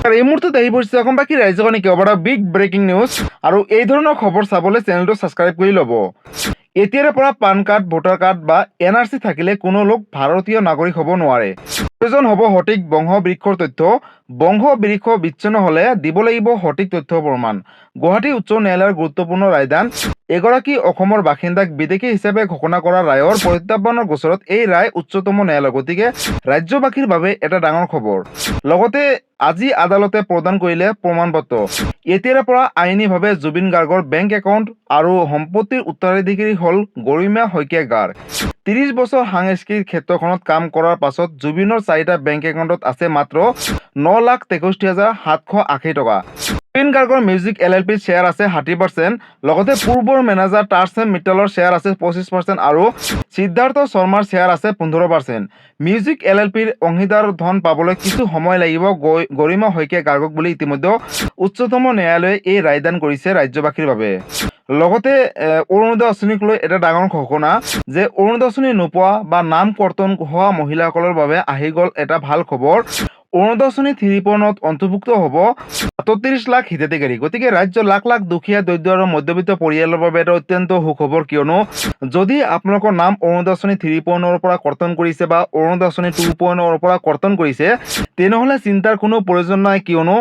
R এই মুহূৰ্তে আহি পৰিছে এখন বাকী ৰাজ্যখনে কেৱল বিগ ব্ৰেকিং নিউজ আৰু এই ধৰণৰ খবৰ চাবলৈ চেনেলটো ছাবস্ক্ৰাইব কৰি ল'ব। এতিয়াৰে পৰা পান কাৰ্ড, ভোটাৰ কাৰ্ড বা NRC থাকিলে কোনো লোক ভাৰতীয় নাগৰিক হ'ব নোৱাৰে। প্ৰয়োজন হ'ব সঠিক বংশ বৃক্ষৰ তথ্য। বংশ বৃক্ষ বিচ্ছিন্ন হ'লে দিব লাগিব সঠিক তথ্য প্ৰমাণ। গুৱাহাটী উচ্চ ন্যায়ালয়ৰ গুৰুত্বপূৰ্ণ ৰায়দান। এগৰাকী অসমৰ বাসিন্দাক বিদেশী হিচাপে ঘোষণা কৰা ৰায়ৰ প্ৰত্যাহ্বানৰ গোচৰত এই ৰায় উচ্চতম ন্যায়ালয়, গতিকে ৰাজ্যবাসীৰ বাবে এটা ডাঙৰ খবৰ। লগতে আজি আদালতে প্ৰদান কৰিলে প্ৰমাণপত্ৰ। এতিয়াৰে পৰা আইনীভাৱে জুবিন গাৰ্গৰ বেংক একাউণ্ট আৰু সম্পত্তিৰ উত্তৰাধিকাৰী হ'ল গৰিমা শইকীয়া গাৰ। ৩০ বছৰ সাংস্কৃতিক ক্ষেত্ৰখনত কাম কৰাৰ পাছত জুবিনৰ 4টা বেংক একাউণ্টত আছে মাত্ৰ 9,63,780 টকা। জুবিন গাৰ্গৰ মিউজিক LLPৰ শ্বেয়াৰ আছে 60%, লগতে পূৰ্বৰ মেনেজাৰ টাৰ্চেন মিট্টালৰ শ্বেয়াৰ আছে 25% আৰু সিদ্ধাৰ্থ শৰ্মাৰ শ্বেয়াৰ আছে 15%। মিউজিক LLPৰ অংশীদাৰ ধন পাবলৈ কিছু সময় লাগিব গৰিমা শইকীয়া গাৰ্গক বুলি ইতিমধ্যে উচ্চতম ন্যায়ালয়ে এই ৰায়দান কৰিছে ৰাজ্যবাসীৰ বাবে। লগতে অৰুণোদয় আঁচনিক লৈ এটা ডাঙৰ ঘোষণা যে অৰুণোদয় আঁচনি নোপোৱা বা নাম কৰ্তন হোৱা মহিলাসকলৰ বাবে আহি গ'ল এটা ভাল খবৰ। অৰুণোদয় আঁচনি 3.0ত অন্তৰ্ভুক্ত হ'ব 37 লাখ হিতাধিকাৰী। গতিকে ৰাজ্যৰ লাখ লাখ দুখীয়া, দৰিদ্ৰ আৰু মধ্যবিত্ত পৰিয়ালৰ বাবে এটা অত্যন্ত সুখবৰ, কিয়নো যদি আপোনালোকৰ নাম অৰুণোদয় আঁচনি 3.0ৰ পৰা কৰ্তন কৰিছে বা অৰুণোদয় আঁচনি 2.0ৰ পৰা কৰ্তন কৰিছে, তেনেহ'লে চিন্তাৰ কোনো প্ৰয়োজন নাই, কিয়নো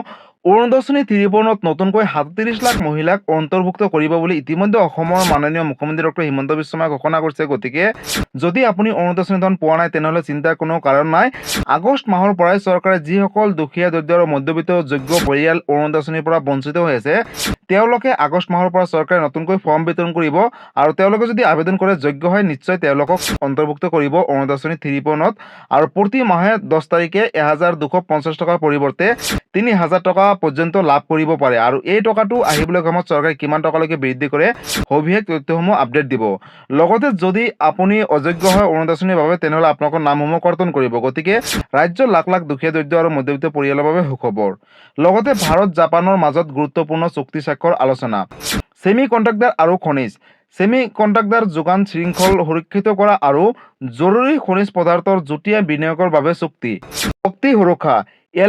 অৰুণোদয় আঁচনি 3.0ত নতুনকৈ 37 লাখ মহিলাক অন্তৰ্ভুক্ত কৰিব বুলি ইতিমধ্যে অসমৰ মাননীয় মুখ্যমন্ত্ৰী ডক্টৰ হিমন্ত বিশ্ব শৰ্মাই ঘোষণা কৰিছে। গতিকে যদি আপুনি অৰুণোদয় আঁচনি ধন পোৱা নাই, তেনেহ'লে চিন্তাৰ কোনো কাৰণ নাই। আগষ্ট মাহৰ পৰাই চৰকাৰে যিসকল দুখীয়া, দৰিদ্ৰ আৰু মধ্যবিত্ত যোগ্য পৰিয়াল অৰুণোদয় আঁচনিৰ পৰা বঞ্চিত হৈ আছে, তেওঁলোকে আগষ্ট মাহৰ পৰা চৰকাৰে নতুনকৈ ফৰ্ম বিতৰণ কৰিব আৰু তেওঁলোকে যদি আবেদন কৰে যোগ্য হয়, নিশ্চয় তেওঁলোকক অন্তৰ্ভুক্ত কৰিব অৰুণোদয় আঁচনি 3.0ত। আৰু প্ৰতি মাহে 10 তাৰিখে 1,250 টকাৰ পৰিৱৰ্তে 3,000 টকা পৰ্যন্ত লাভ কৰিব পাৰে। আৰু এই টকাটো আহিবলৈ কামত চৰকাৰে কিমান টকালৈকে বৃদ্ধি কৰে, সবিশেষ তথ্যসমূহ আপডেট দিব। লগতে যদি আপুনি অযোগ্য হয় অৰুণোদয় আঁচনিৰ বাবে, তেনেহ'লে আপোনালোকৰ নামসমূহ কৰ্তন কৰিব। গতিকে ৰাজ্যৰ লাখ লাখ দুখীয়া, দৰিদ্ৰ আৰু মধ্যবিত্ত পৰিয়ালৰ বাবে সুখবৰ। লগতে ভাৰত জাপানৰ মাজত গুৰুত্বপূৰ্ণ চুক্তি স্বাক্ষৰ আলোচনা। ছেমি কণ্ডাক্টৰ আৰু খনিজ। ছেমি কণ্ডাক্টৰ যোগান শৃংখল সুৰক্ষিত কৰা আৰু জৰুৰী খনিজ পদাৰ্থৰ যুটীয়া বিনিয়োগৰ বাবে চুক্তি। শক্তি সুৰক্ষা,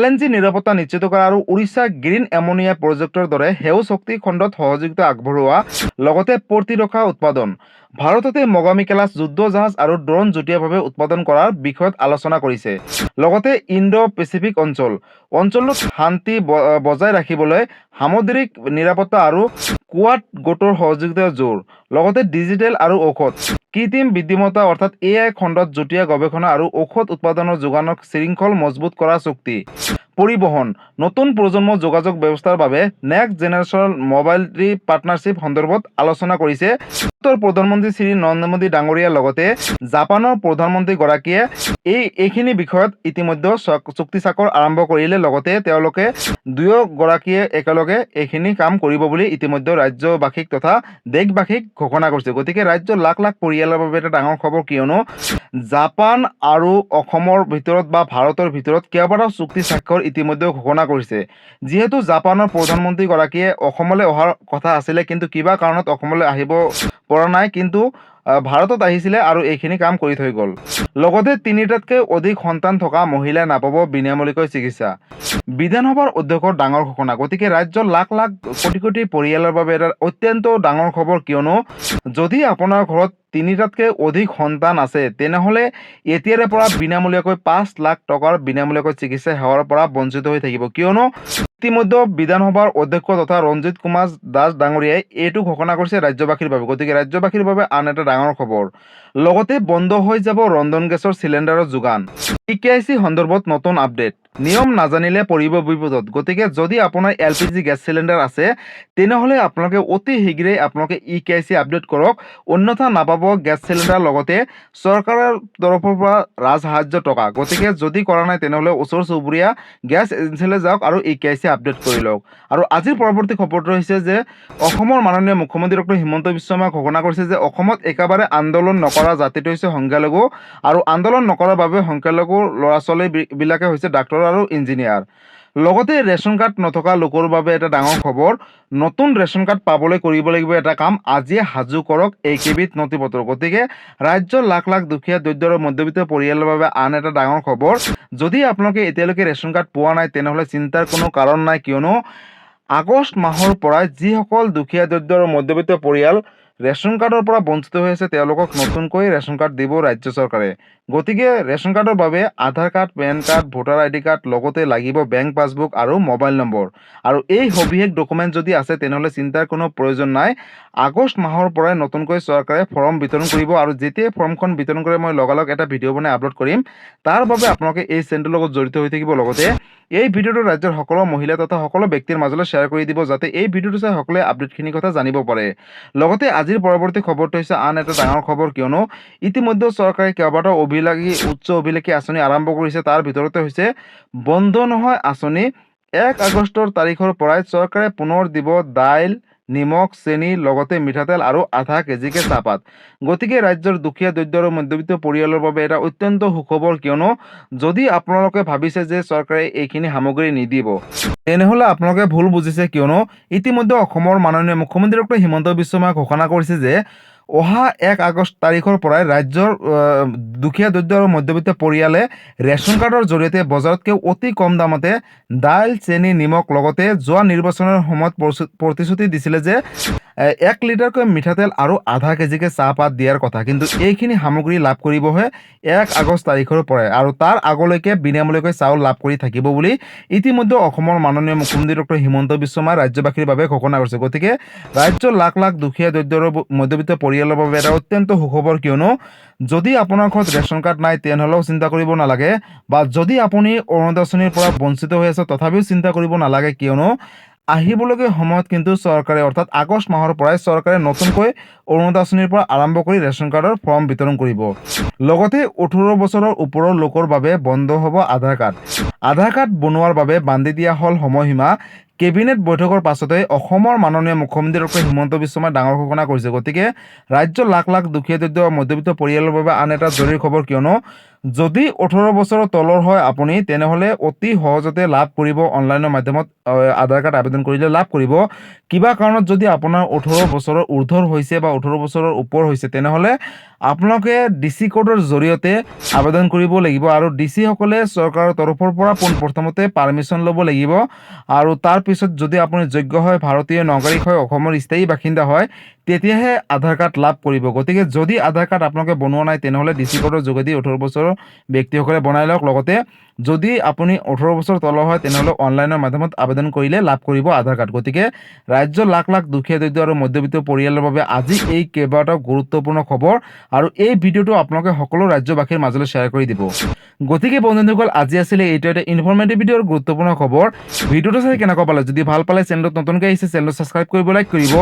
LNG নিৰাপত্তা নিশ্চিত কৰা আৰু উৰিষ্যা গ্ৰীণ এমোনিয়া প্ৰজেক্টৰ দৰে সেউজ শক্তি খণ্ডত সহযোগিতা আগবঢ়োৱা, লগতে প্ৰতিৰক্ষা উৎপাদন। ভাৰততে মগামী কেলাছ যুদ্ধ জাহাজ আৰু ড্ৰোন যুটীয়াভাৱে উৎপাদন কৰাৰ বিষয়ত আলোচনা কৰিছে। লগতে ইণ্ডো পেচিফিক অঞ্চলটোত শান্তি বজাই ৰাখিবলৈ সামুদ্ৰিক নিৰাপত্তা আৰু কোৱাড গোটৰ সহযোগিতাৰ জোৰ। লগতে ডিজিটেল আৰু ঔষধ, কৃত্ৰিম বুদ্ধিমত্তা অৰ্থাৎ AI খণ্ডত যুটীয়া গৱেষণা আৰু ঔষধ উৎপাদনৰ যোগানৰ শৃংখল মজবুত কৰা চুক্তি। পৰিবহণ, নতুন প্ৰজন্মৰ যোগাযোগ ব্যৱস্থাৰ বাবে নেক্সট জেনেৰেশ্যন মোবাইলিটি পাৰ্টনাৰশ্বিপ সন্দৰ্ভত আলোচনা কৰিছে প্ৰধানমন্ত্ৰী শ্ৰী নৰেন্দ্ৰ মোদী ডাঙৰীয়াৰ লগতে জাপানৰ প্ৰধানমন্ত্ৰীগৰাকীয়ে এইখিনি বিষয়ত ইতিমধ্যে চুক্তি স্বাক্ষৰ আৰম্ভ কৰিলে। লগতে তেওঁলোকে দুয়োগৰাকীয়ে একেলগে এইখিনি কাম কৰিব বুলি ইতিমধ্যে ৰাজ্যবাসীক তথা দেশবাসীক ঘোষণা কৰিছে। গতিকে ৰাজ্যৰ লাখ লাখ পৰিয়ালৰ বাবে এটা ডাঙৰ খবৰ, কিয়নো জাপান আৰু অসমৰ ভিতৰত বা ভাৰতৰ ভিতৰত কেইবাটাও চুক্তি স্বাক্ষৰ ইতিমধ্যে ঘোষণা কৰিছে। যিহেতু জাপানৰ প্ৰধানমন্ত্ৰীগৰাকীয়ে অসমলৈ অহাৰ কথা আছিলে, কিন্তু কিবা কাৰণত অসমলৈ আহিব পৰা নাই, কিন্তু ভাৰতত আহিছিলে আৰু এইখিনি কাম কৰি থৈ গ'ল। লগতে 3টাতকৈ অধিক সন্তান থকা মহিলাই নাপাব বিনামূলীয়াকৈ চিকিৎসা। বিধানসভাৰ অধ্যক্ষৰ ডাঙৰ ঘোষণা। গতিকে ৰাজ্যৰ লাখ লাখ কোটি কোটি পৰিয়ালৰ বাবে এটা অত্যন্ত ডাঙৰ খবৰ, কিয়নো যদি আপোনাৰ ঘৰত 3টাতকৈ অধিক সন্তান আছে, তেনেহ'লে এতিয়াৰে পৰা বিনামূলীয়াকৈ 5 লাখ টকাৰ বিনামূলীয়াকৈ চিকিৎসা সেৱাৰ পৰা বঞ্চিত হৈ থাকিব। কিয়নো ইতিমধ্যে বিধানসভাৰ অধ্যক্ষ তথা ৰঞ্জিত কুমাৰ দাস ডাঙৰীয়াই এইটো ঘোষণা কৰিছে ৰাজ্যবাসীৰ বাবে। গতিকে ৰাজ্যবাসীৰ বাবে আন এটা ডাঙৰ খবৰ। লগতে বন্ধ হৈ যাব ৰন্ধন গেছৰ চিলিণ্ডাৰৰ যোগান। EKIC সন্দৰ্ভত নতুন আপডেট। নিয়ম নাজানিলে পৰিব বিপদত। গতিকে যদি আপোনাৰ LPG গেছ চিলিণ্ডাৰ আছে, তেনেহ'লে আপোনালোকে অতি শীঘ্ৰেই আপোনালোকে EKIC আপডেট কৰক, অন্যথা নাপাব গেছ চিলিণ্ডাৰ, লগতে চৰকাৰৰ তৰফৰ পৰা ৰাজসাহায্য টকা। গতিকে যদি কৰা নাই, তেনেহ'লে ওচৰ চুবুৰীয়া গেছ এজেঞ্চিলৈ যাওক আৰু EKIC আপডেট কৰি লওক। আৰু আজিৰ পৰৱৰ্তী খবৰটো হৈছে যে অসমৰ মাননীয় মুখ্যমন্ত্ৰী ডক্টৰ হিমন্ত বিশ্ব শৰ্মাই ঘোষণা কৰিছে যে অসমত একেবাৰে আন্দোলন নকৰা জাতিটো হৈছে সংখ্যালঘু, আৰু আন্দোলন নকৰাৰ বাবে সংখ্যালঘু ল'ৰা ছোৱালীবিলাকে হৈছে ডাক্তৰ আৰু ইঞ্জিনিয়াৰ। লগতে ৰেচন কাৰ্ড নথকা লোকৰ বাবে এটা ডাঙৰ খবৰ, নতুন ৰেচন কাৰ্ড পাবলৈ কৰিব লাগিব এটা কাম, আজিয়ে সাজু কৰক এইকেইবিধ নথিপত্ৰ। গতিকে ৰাজ্যৰ লাখ লাখ দুখীয়া দৰিদ্ৰ আৰু মধ্যবিত্ত পৰিয়ালৰ বাবে আন এটা ডাঙৰ খবৰ, যদি আপোনালোকে এতিয়ালৈকে ৰেচন কাৰ্ড পোৱা নাই তেনেহ'লে চিন্তাৰ কোনো কাৰণ নাই, কিয়নো আগষ্ট মাহৰ পৰাই যিসকল দুখীয়া দৰিদ্ৰ আৰু মধ্যবিত্ত পৰিয়াল ৰেচন কাৰ্ডৰ পৰা বঞ্চিত হৈ আছে তেওঁলোকক নতুনকৈ ৰেচন কাৰ্ড দিব ৰাজ্য চৰকাৰে। গতিকে ৰেচন কাৰ্ডৰ বাবে Aadhaar card, PAN card, voter ID card, লগতে লাগিব বেংক পাছবুক আৰু মোবাইল নম্বৰ। আৰু এই সবিশেষ ডকুমেণ্ট যদি আছে তেনেহ'লে চিন্তাৰ কোনো প্ৰয়োজন নাই। আগষ্ট মাহৰ পৰাই নতুনকৈ চৰকাৰে ফৰ্ম বিতৰণ কৰিব, আৰু যেতিয়াই ফৰ্মখন বিতৰণ কৰে মই লগালগ এটা ভিডিঅ' বনাই আপলোড কৰিম। তাৰ বাবে আপোনালোকে এই চেনেলটোৰ লগত জড়িত হৈ থাকিব। লগতে এই ভিডিঅ'টো ৰাজ্যৰ সকলো মহিলা তথা সকলো ব্যক্তিৰ মাজলৈ শ্বেয়াৰ কৰি দিব, যাতে এই ভিডিঅ'টো চাই সকলোৱে আপডেটখিনিৰ কথা জানিব পাৰে। লগতে আজিৰ পৰৱৰ্তী খবৰটো হৈছে আন এটা ডাঙৰ খবৰ, কিয়নো ইতিমধ্যে চৰকাৰে কেইবাটাও উচ্চ অভিলাষী আঁচনি আৰম্ভ কৰিছে। তাৰ ভিতৰতে হৈছে বন্ধ নহয় আঁচনি। 1 আগষ্টৰ তাৰিখৰ পৰাই চৰকাৰে পুনৰ দিব দাইল, নিমখ, চেনি, লগতে মিঠাতেল আৰু আধা কেজিকে চাহপাত। গতিকে ৰাজ্যৰ দুখীয়া দৰিদ্ৰ আৰু মধ্যবিত্ত পৰিয়ালৰ বাবে এটা অত্যন্ত সুখবৰ, কিয়নো যদি আপোনালোকে ভাবিছে যে চৰকাৰে এইখিনি সামগ্ৰী নিদিব তেনেহ'লে আপোনালোকে ভুল বুজিছে, কিয়নো ইতিমধ্যে অসমৰ মাননীয় মুখ্যমন্ত্ৰী ডক্টৰ হিমন্ত বিশ্ব শৰ্মাই ঘোষণা কৰিছে যে অহা 1 আগষ্ট তাৰিখৰ পৰাই ৰাজ্যৰ দুখীয়া দৰিদ্ৰ আৰু মধ্যবিত্ত পৰিয়ালে ৰেচন কাৰ্ডৰ জৰিয়তে বজাৰতকৈ অতি কম দামতে দাইল, চেনি, নিমখ, লগতে যোৱা নিৰ্বাচনৰ সময়ত প্ৰতিশ্ৰুতি দিছিলে যে 1 লিটাৰকৈ মিঠাতেল আৰু আধা কেজিকে চাহপাত দিয়াৰ কথা, কিন্তু এইখিনি সামগ্ৰী লাভ কৰিবহে 1 আগষ্ট তাৰিখৰ পৰাই, আৰু তাৰ আগলৈকে বিনামূলীয়াকৈ চাউল লাভ কৰি থাকিব বুলি ইতিমধ্যে অসমৰ মাননীয় মুখ্যমন্ত্ৰী ডক্টৰ হিমন্ত বিশ্ব শৰ্মাই ৰাজ্যবাসীৰ বাবে ঘোষণা কৰিছে। গতিকে ৰাজ্যৰ লাখ লাখ দুখীয়া দৰিদ্ৰ আৰু মধ্যবিত্ত পৰিয়ালৰ বাবে এটা অত্যন্ত সুখবৰ, কিয়নো যদি আপোনাৰ ঘৰত ৰেচন কাৰ্ড নাই তেনেহ'লেও চিন্তা কৰিব নালাগে, বা যদি আপুনি অৰুণোদয় আঁচনিৰ পৰা বঞ্চিত হৈ আছে তথাপিও চিন্তা কৰিব নালাগে, কিয়নো আহিবলগীয়া সময়ত কিন্তু চৰকাৰে অৰ্থাৎ আগষ্ট মাহৰ পৰাই চৰকাৰে নতুনকৈ অৰুণোদয় আঁচনিৰ পৰা আৰম্ভ কৰি ৰেচন কাৰ্ডৰ ফৰ্ম বিতৰণ কৰিব। লগতে 18 বছৰৰ ওপৰৰ লোকৰ বাবে বন্ধ হ'ব আধাৰ কাৰ্ড। আধাৰ কাৰ্ড বনোৱাৰ বাবে বান্ধি দিয়া হ'ল সময়সীমা। কেবিনেট বৈঠকৰ পাছতে অসমৰ মাননীয় মুখ্যমন্ত্ৰী ডক্টৰ হিমন্ত বিশ্ব শৰ্মাই ডাঙৰ ঘোষণা কৰিছে। গতিকে ৰাজ্যৰ লাখ লাখ দুখীয়া দৰিদ্ৰ আৰু মধ্যবিত্ত পৰিয়ালৰ বাবে আন এটা জৰুৰী খবৰ, কিয়নো যদি 18 বছৰৰ তলৰ হয় আপুনি তেনেহ'লে অতি সহজতে লাভ কৰিব, অনলাইনৰ মাধ্যমত আধাৰ কাৰ্ড আবেদন কৰিলে লাভ কৰিব। কিবা কাৰণত যদি আপোনাৰ 18 বছৰৰ ঊৰ্ধৰ হৈছে বা 18 বছৰৰ ওপৰ হৈছে তেনেহ'লে আপোনালোকে DC কোডৰ জৰিয়তে আবেদন কৰিব লাগিব, আৰু DC সকলে চৰকাৰৰ তৰফৰ পৰা প্ৰথমতে পাৰ্মিশ্যন ল'ব লাগিব, আৰু তাৰপিছত যদি আপুনি যোগ্য হয়, ভাৰতীয় নাগৰিক হয়, অসমৰ স্থায়ী বাসিন্দা হয়, তেতিয়াহে আধাৰ কাৰ্ড লাভ কৰিব। গতিকে যদি আধাৰ কাৰ্ড আপোনালোকে বনোৱা নাই তেনেহ'লে DC কোডৰ যোগেদি 18 বছৰৰ ব্যক্তিসকলে বনাই লওক। লগতে যদি আপুনি 18 বছৰ তলৰ হয় তেনেহ'লে অনলাইনৰ মাধ্যমত আবেদন কৰিলে লাভ কৰিব আধাৰ কাৰ্ড। গতিকে ৰাজ্যৰ লাখ লাখ দুখীয়া দৰিদ্ৰ আৰু মধ্যবিত্ত পৰিয়ালৰ বাবে আজি এই কেইবাটাও গুৰুত্বপূৰ্ণ খবৰ, আৰু এই ভিডিঅ'টো আপোনালোকে সকলো ৰাজ্যবাসীৰ মাজলৈ শ্বেয়াৰ কৰি দিব। গতিকে বন্ধুসকল, আজি আছিলে এইটো এটা ইনফৰ্মেটিভ ভিডিঅ'ৰ গুৰুত্বপূৰ্ণ খবৰ। ভিডিঅ'টো চাই কেনেকুৱা পালে, যদি ভাল পালে চেনেলটোত নতুনকৈ আহিছে চেনেলটো ছাবস্ক্ৰাইব কৰিব, লাইক কৰিব,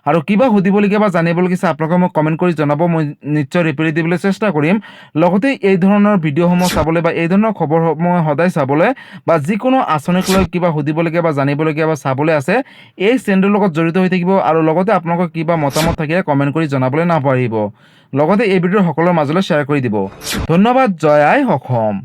আৰু কিবা সুধিবলগীয়া বা জানিবলগীয়া আছে আপোনালোকে মোক কমেণ্ট কৰি জনাব, মই নিশ্চয় ৰিপ্লাই দিবলৈ চেষ্টা কৰিম। লগতে এই ধৰণৰ ভিডিঅ'সমূহ চাবলৈ বা এই ধৰণৰ খবৰসমূহ সদায় চাবলৈ, বা যিকোনো আঁচনিক লৈ কিবা সুধিবলগীয়া বা জানিবলগীয়া বা চাবলৈ আছে এই চেনেলটোৰ লগত জড়িত হৈ থাকিব, আৰু লগতে আপোনালোকৰ কিবা মতামত থাকিলে কমেণ্ট কৰি জনাবলৈ নাপাহৰিব। লগতে এই ভিডিঅ' সকলোৰে মাজলৈ শ্বেয়াৰ কৰি দিব। ধন্যবাদ। জয় আই অসম।